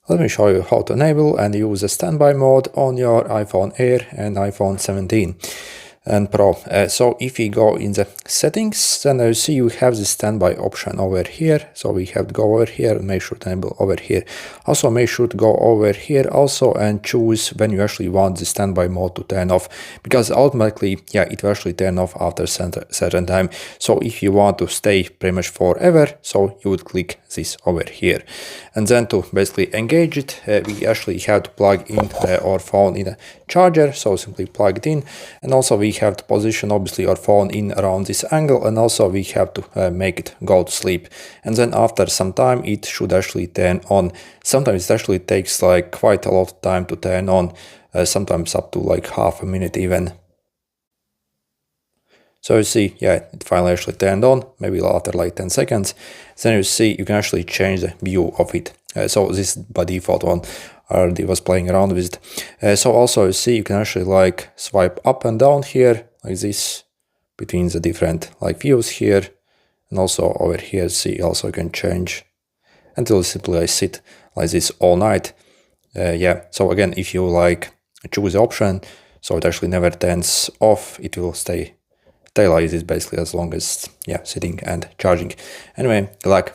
Let me show you how to enable and use the standby mode on your iPhone Air and iPhone 17 and Pro. So if we go in the settings, then you see you have the standby option over here. So we have to go over here and make sure to enable over here. Also make sure to go over here also and choose when you actually want the standby mode to turn off, because automatically, it will actually turn off after certain time. So if you want to stay pretty much forever, so you would click this over here. And then to basically engage it, we actually have to plug in our phone in a charger. So simply plug it in, and also we have to position obviously our phone in around this angle, and also we have to make it go to sleep. And then after some time it should actually turn on. Sometimes it actually takes like quite a lot of time to turn on, sometimes up to like half a minute even. So you see, it finally actually turned on, maybe after like 10 seconds. Then you see you can actually change the view of it. So this is by default one. I already was playing around with it. So also you see you can actually like swipe up and down here like this between the different like views here, and also over here see also you can change until simply I sit like this all night. So again, if you like choose the option, so it actually never turns off, it will stay like this basically as long as sitting and charging. Anyway, good luck.